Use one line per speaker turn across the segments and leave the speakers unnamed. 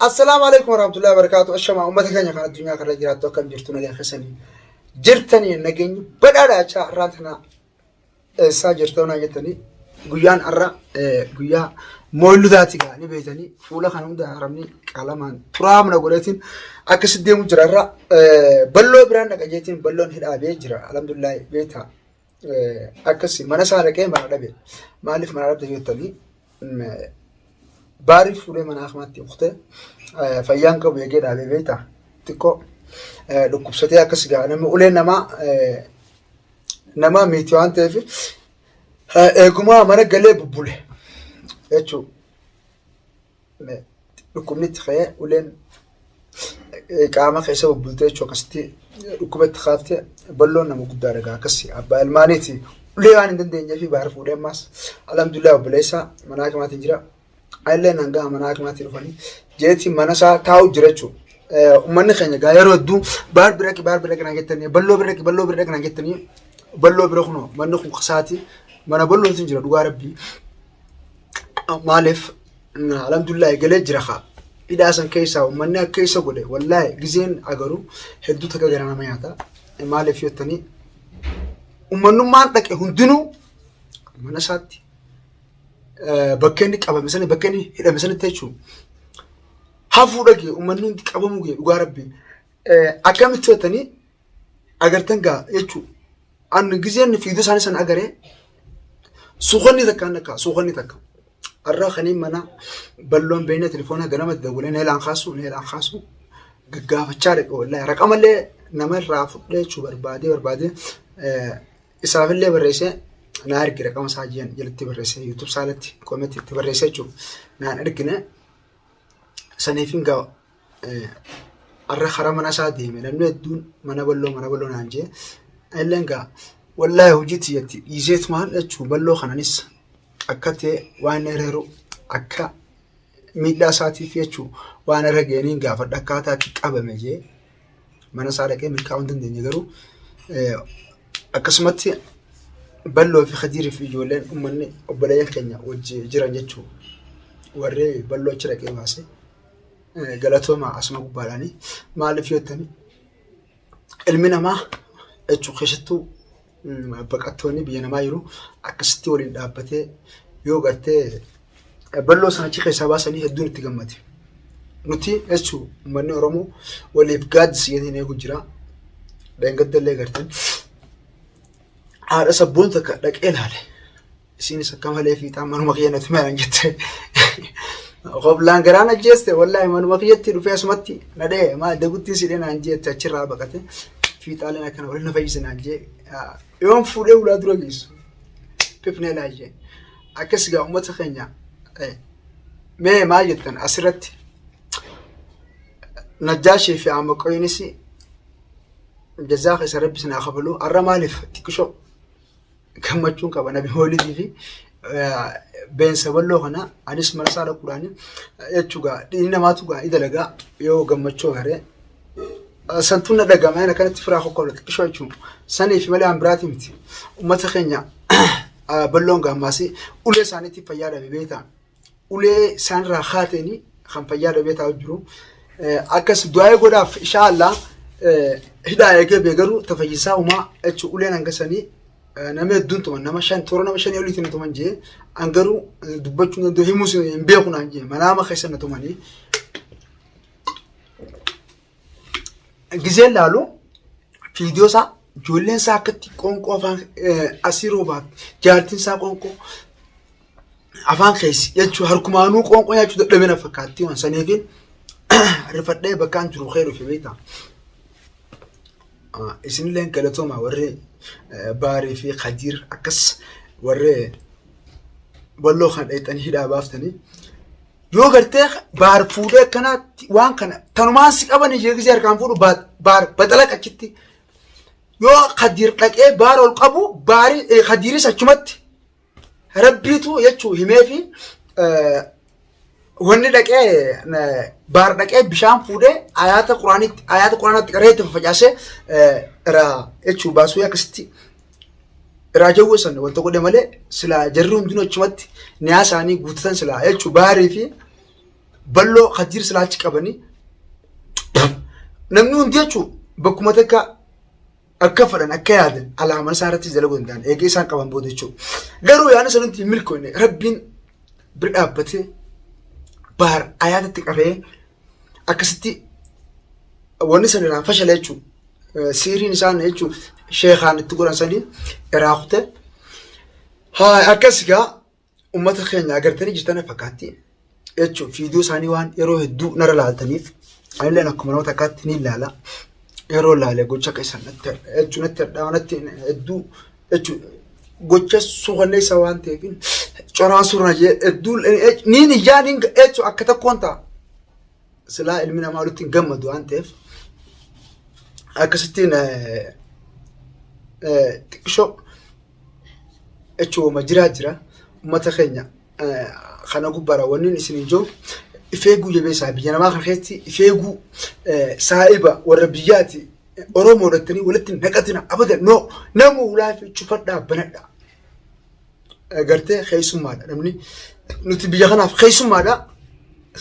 السلام عليكم ورحمة الله وبركاته. الشمع أمتي كان يخان الدنيا كان رجعت وكم جرتنا لي خسني جرتني نجني بدأ شهراتنا ساجرتنا جتني جيان أرى جيا مولوداتي كاني بيتني فولا خانم ده رمني كلامان ترامنا قولتين أكسد ديم جرارة بلو برانا كجيتين بلون هدا بيجرا الحمد لله بيتها أكسي ما نسأل كين ما نبي ما ألف ما نبي تجيتني بعرف ولا من أخماتي أخته فيان كم يجي على بيته تكو لو كبستي أكسي أنا مقولي نما ميتوان تفي كما ما نقلب ببوله يشو لو كمنت خير ولين كأما خيسة ببولته شو كستي لو كبت خافته بلون نمو قدارة كسي أبا المانيتي وليه أنا ندين في بعرف ولا ماس الحمد لله وبليسا مناك ما تنجرا أيلة نانجا مناك ما تروفني جيتي مناسا تاو جرتشو ومن خيني غيروا الدو بار بريك ناجتني بلو بريك ناجتني بلو برخنو من خو خساتي من بلو تنجرا دواربي مالف الحمد لله قلت جرخا إذا أصلا كيسا ومن كيسا قولي والله جزين أجرو هدو تكجرنا ما يعطى مالف يوتني ومن ما عندك هندنو مناساتي بكني أبا مثلا بكني إذا مثلا تيجو هافورجي ومنون ديك أبا موجي وقاربي أكمل توتني أجر تنجا يجو أن جزين في دوس سنة أجره سخني ذكرناك سخني ذك الرخني منا بلون بين تلفونها جرامة دولين هلا أنخاسو جاف شارك والله رقم اللي نمر رافض ليه شو بربادي إسرافيل اللي بالرئيسة نارك رقم ساجين جلت بالرئيسة يوتيوب سالتي كومنت بالرئيسة شو ناركنا سنيفين جا الرخرة منا سادي من الدون منا بلو نانجي إلّا والله وجيتي يتي يزيت مال شو بلو خنانيس أكتة وأنا ريرو أكا ميلا ساتي فيه شو وأنا رجعين جافر دكاتة كأبا مجيء منا سارك من كاوندن دنيجرو أكسمتي بلو في خديري في جولين أمني وبلايا كنيا وجيران شو ورّي بلو شركة واسي قالتوا مع أسماء بالاني ما اللي فيه التاني المنا ما أشو خشتو بقتوني بينا ما يرو أكستي ولين دابته يوغرتة بلو سنة شيء خسابا سني هدون تجمعتي نتي أشو مني رمو واللي بقاد سيدنا يقول جرا بينقد اللي قرتن على سبون لك إيه هذا سيني سكام هلا في تعمل مخيانة ثمان جت قبلان قرانا جيست والله من مخيتي رفيع سمتي ندى ما دقتي سيدنا عنجي تشرب بقته في تعلنا كنا ولنا فايزنا عنجي يوم فوله ولا دروجيس بيبني لاجي أكسجا أمة خنيا ما جتن أسرت نجاشي في عم كوينسي جزاك سرب سنا خبلو الرمالف تكشو كم تشون كبنا بمولدي في بين سبلو هنا أنيس مرسالة قراني يتشوجا إنما تجا إذا لقى يو جم تشوهره سنتونا دقا ما أنا كانت تفرح وقولت كشوي شو سنة في ملأ أمبراتي متي وما تخينيا بلونغا ماسي أولي سنة تفيارة ببيتا أولي سنة راحتني خم فيارة ببيتا وجرو أكس دعاء قراف إن شاء الله هداية كبيرو تفيسا وما أشو أولي نانجسني نمي دونتو نما شان تورونا مشان يولي تنو تمانجي أنغرو دبچو ندو هيموس ينبيخو نانجي مناما خيسنا تماني جزيل لالو فيديو سا جولين سا كتي كونكو أفان أسيرو بات جارتين سا كونكو أفان خيس يجو هركمانو كونكو يجو دبنا فكاتي وان سنيفين رفضي بكان جرو خيرو في بيتا إسن لين كالتو ما وري باري في خدير أكس وري بلو خان ايتاني هدا بافتني يوغرتيخ بار فوده كانت وان كان تنماسك أبني جيغزير كان فودو بار بدلك أكتي يو خدير لك إيه بار القبو باري خديري سجمت ربيتو يجو هميفي وهني لك إيه بار لك إيه بشام فوده آيات قرآن تقرأت فجأة را يجو باسويا كستي راجو سن وتقول ماله سلا جرّهم دينو شمت ناس عني قطتن سلا يجو باري في balloo khajir silaachi qabani namni hundi jechuun bakkuma takka akka fadhan akka yaadan alaaman isaarratti dalaguu danda'an eegee isaan qaban booda jechuudha. Garuu yaana sanatti milkoone rabbiin bir dhaabbatee baar ayaatatti qabee akkasitti wanni sanirraan fashalee jechuudha. Siiriin isaan jechuudha sheekaan itti godhan sanii irraa kute haa akkasigaa ummata keenya agartanii jirtan fakkaatti jechuudha. Fiidiyoo isaanii waan yeroo hedduu nara laaltaniif anillee akkuma namoota akkaatti ni ilaala. Yeroo laalee gocha keessan natti dhawanatti hedduu jechuudha. Gocha suuqannee isa waan ta'eef coraan suuraa hedduu niin iyyaan jechuudha akka takkoon ta'a. Silaa ilmi namaa walitti hin gammadu waan ta'eef akkasittiin xiqqishoo jechuudha jira uummata keenya kana gubbaara wanni isin ijoo ifeeguu jabeessaa biyya namaa kan keessatti ifeeguu saa'iba warra biyyaati Oromoo dhattanii walitti naqatina abadan namu ulaafi cufadhaa banadha. Gartee keessummaadha namni nuti biyya kanaaf keessummaadha.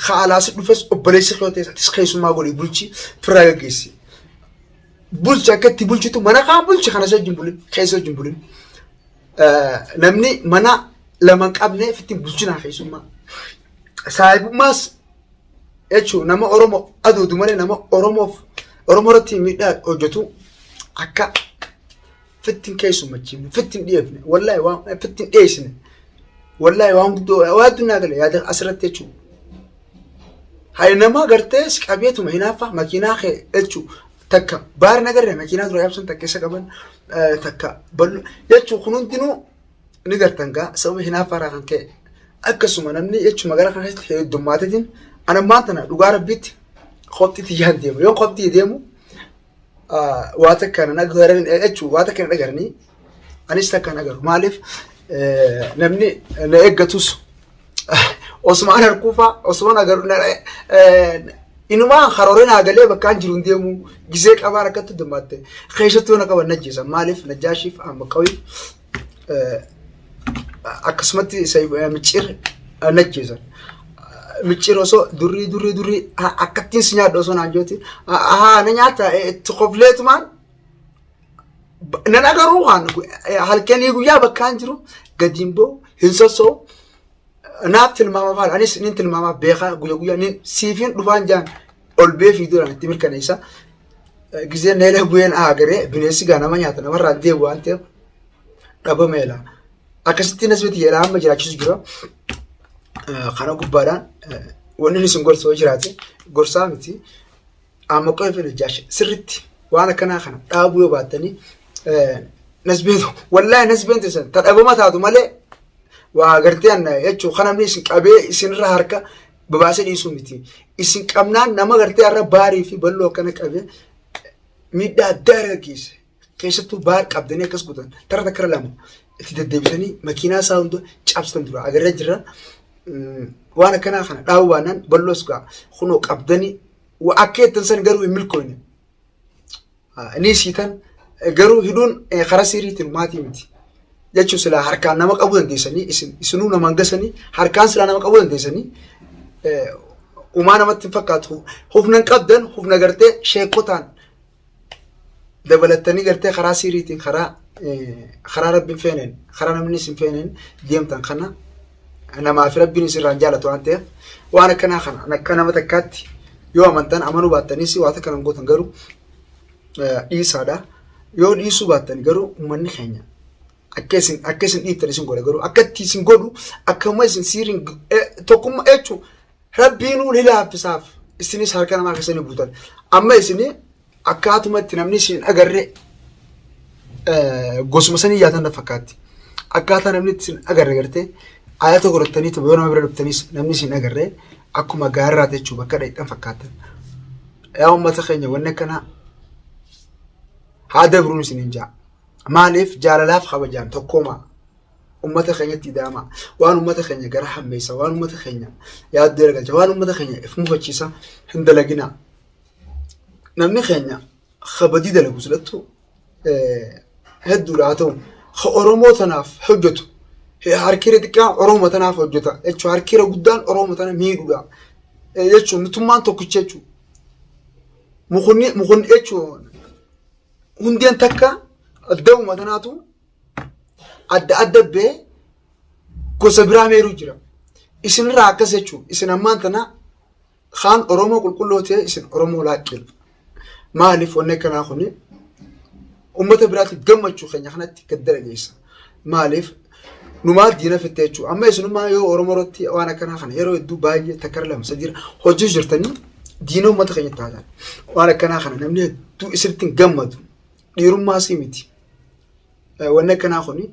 Haalaas dhufes obboleessi qootees atis keessummaa godhii bulchi firaa gaggeessi. Bulchi akkatti bulchitu mana kaan bulchi kana isa wajjin bulin keessa wajjin bulin. Namni mana lama qabne fittiin bulchinaa keessummaa. Saayibummaas jechuun nama Oromoo aduudu malee nama Oromoo irratti miidhaa hojjetu akka fittiin keessummachiifne fittiin dhiyeefne wallaahi waan fittiin dhiyeessine wallaahi waan guddoo waa addunyaa galee yaada asirratti jechuudha. Hayi nama gartee qabeetuma hinaafa makiinaa jechuudha takka baar nagarree makiinaa dura yaabsan takka isa qaban takka bal'oo jechuudha kun hundinuu ni gartan gaa sababa hinaafa irraa kan ka'e. Akkasuma namni jechuun magaalaa kana keessatti heddummaatatiin ana maanta dhugaa rabbiitti qophiitti yaan deemu yoo qophiitti deemu waa takka na agaranii jechuun waa takka na agaranii anis takka na agaru maaliif namni na eeggatus Osmaan Harkuufaa Osmaan agaru inumaa karooreen hagalee bakkaan jiru hin deemu gisee qabaan akkatti dummaatte keessattuu na qaban najjeesan maaliif najjaashiif amma qawii akkasumatti micciir najjeesan. Micciir osoo durii akkattiin si nyaadha osoo naan jooti na nyaata itti qofleetumaan nan agaruu halkanii guyyaa bakkaan jiru gadiin boo hin sossoo naaf tilmaama faala anis nin tilmaama beekaa guyyaa nin siifiin dhufaan jaan ol bee fiiduudhaan itti mirkaneessa. Giseen neelee bu'een agaree bineensi gaa nama nyaata namarraa deebu waan ta'eef dhabameela. Akkasitti nasbiti jedhaa amma jiraachisu jira. Kana gubbaadhaan wanni isin gorsoo jiraate gorsaa miti. Amma qofa najjaash sirriitti waan akkanaa kana dhaabuu yoo baattanii nasbeetu wallaahi nasbeen teessan tadhabama taatu malee waa garteen jechuun kana namni isin qabee isinirra harka babaasee dhiisuu miti. Isin qabnaan nama gartee irra baarii fi bal'oo akkana qabee miidhaa addaa irra geesse. Keessattuu baar qabdanii akkas guutan tara takka lama itti deddeebisanii makiinaa isaa hunda cabsitan dura agarra jirra. Waan akkanaa kana dhaabuu baannaan bal'oos gaa kunoo qabdanii akka jettan san garuu hin milkoone. Inni siitan garuu hidhuun karaa siriitiin maatii miti. Jechuun silaa harkaan nama qabuu dandeessanii isinuu nama hangasanii harkaan silaa nama qabuu dandeessanii uumaa namatti hin fakkaatu. Hufnan qabdan hufna gartee sheekotaan dabalatanii gartee karaa siriitiin karaa rabbiin feeneen karaa namni isin feeneen deemtan kana namaa fi rabbiin isinirraan jaalatu waan ta'eef waan akkanaa kana akka nama takkaatti yoo amantan amanuu baattaniis waa takka nan gootan garuu dhiisaadha. Yoo dhiisuu baattan garuu uummanni keenya akka isin dhiibtan isin godha garuu akkatti isin godhu akkuma isin siiriin tokkummaa jechuun rabbiinuu ni laaffisaaf isinis harka namaa keessanii buutan amma isinii akkaatumatti namni isin agarree gosuma sanii yaatan fakkaatti akkaataa namni isin agarre gartee ayata godhatanii ta'u yoo nama bira dhuftaniis namni isin agarree akkuma gaarraa jechuu bakka dheedhan fakkaatan. Yaa uummata keenya wanni akkanaa haa dabruun isin hin jaa maaliif jaalalaaf kabajaan tokkoomaa ummata keenyatti daama waan ummata keenya gara hammeessa waan ummata keenya yaaddoo ergalcha waan ummata keenya if mufachiisa hin dalagina. Namni keenya kabajii dalagu silattu hedduudha haa ta'u Oromoo tanaaf hojjetu harkira xiqqaan Oromoo tanaaf hojjeta jechuun harkira guddaan Oromoo tana miidhuudha. jechuun mootummaan tokkicha jechuudha. Mukunni jechuun hundeen takka adda uumatanaatu adda bee gosa biraa meeruu jira. Isinirraa akkas jechuudha. Isin ammaan tana kaan Oromoo qulqulloo ta'e isin Oromoo laaqqil. Maaliif wanne kanaa kuni uummata biraatti gammachuu keenya kanatti gaddara geessa. Maaliif numaa diina fittee jechuudha. Amma isinummaa yoo Oromoo irratti waan akkanaa kana yeroo hedduu baay'ee takkara lama sadii hojii jirtanii diina uummata keenya taatan. Waan akkanaa kana namni hedduu isirratti hin gammadu. Dhiirummaa sii miti. Wanne akkanaa kuni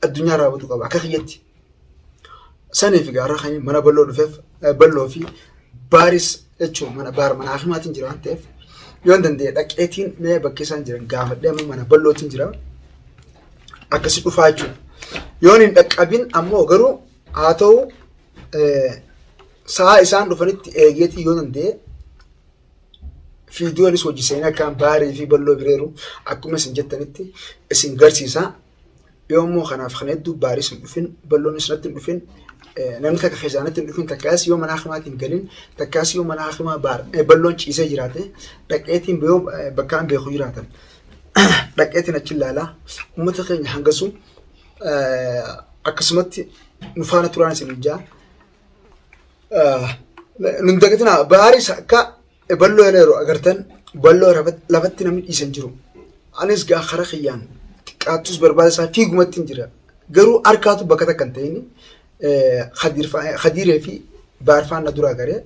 addunyaa raawwatu qaba akka kiyyatti. Saniif gaara kan mana bal'oo dhufeef bal'oo fi baaris jechuun mana akimaatiin jira waan ta'eef yoo danda'e dhaqeetiin mee bakka isaan jiran gaafadhee amma mana bal'ootiin jira akkasi dhufaa jechuudha. Yoon hin dhaqqabin ammoo garuu haa ta'u sa'a isaan dhufanitti eegeetii yoo danda'e fiidiyoonis hojii seenaa akkaan baarii fi bal'oo bireeru akkuma isin jettanitti isin garsiisaa. Yoo immoo kanaaf kan hedduu baaris hin dhufin bal'oon isinatti hin dhufin namni takka keessaanitti hin dhufin takkaas yoo mana akimaatiin galin takkaas yoo mana akimaa bal'oon ciisee jiraate dhaqeetiin bakkaan beeku jiraatan dhaqeetiin achi ilaalaa uummata keenya hangasu akkasumatti nu faana turaan isin ijaa nun dagatina baaris akka bal'oo yeroo agartan bal'oo lafatti namni dhiisan jiru anis gaa kara kiyyaan xiqqaattus barbaada isaa fiigumatti hin jira garuu harkaatu bakka takka hin ta'in khadiiree fi baarfaan na duraa garee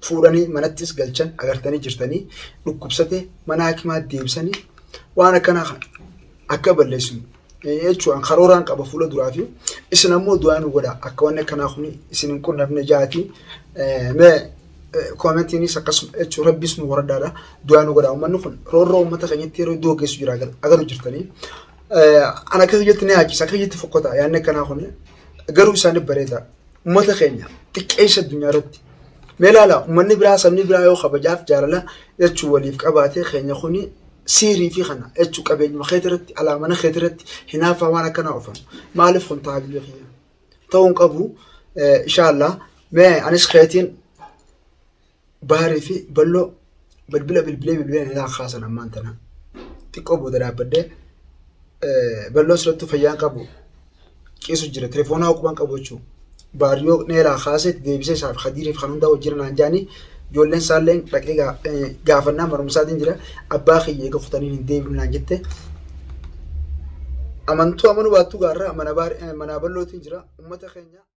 fuudhanii manattis galchan agartanii jirtanii dhukkubsate mana hakimaa deebisanii waan akkanaa akka balleessu jechuun karooraan qaba fuula duraa fi isin ammoo du'aa nu godha akka waan akkanaa kun isin hin qunnamne jaati mee koomentiinis akkasuma jechuun rabbis nu waradaadha du'aa nu godha uummanni kun roorroo uummata keenyatti yeroo iddoo geessu jira agaru jirtanii ana akka jetti ne haachisa akka jetti fokkota yaanne akkanaa kun garuu isaaniif bareeda uummata keenya xiqqeessa addunyaa irratti mee ilaala uummanni biraa sabni biraa yoo kabajaaf jaalala jechuun waliif qabaatee keenya kuni siirii fi kana jechuun qabeenyuma keetii irratti alaamana keetii irratti hinaafaa waan akkanaa oofan maaliif kun taa'aa keenya ta'uun qabu inshaallah mee anis keetiin baarii fi bal'oo bilbilee ilaa kaasan ammaan tana xiqqoo booda dhaabbadee bal'oo sirrattuu fayyaan qabu qiisu jira telefoonaa haqubaan qabu jechuun baariyoo neelaa kaasetti deebisee isaaf khadiiriif kan hundaa hojii naan jaanii ijoolleen isaallee dhaqee gaafannaa barumsaatiin jira abbaa kiyya eega kutanii hin deebinu naan jette amantuu amanuu baattuu gaarraa mana bal'ootiin jira uummata keenya.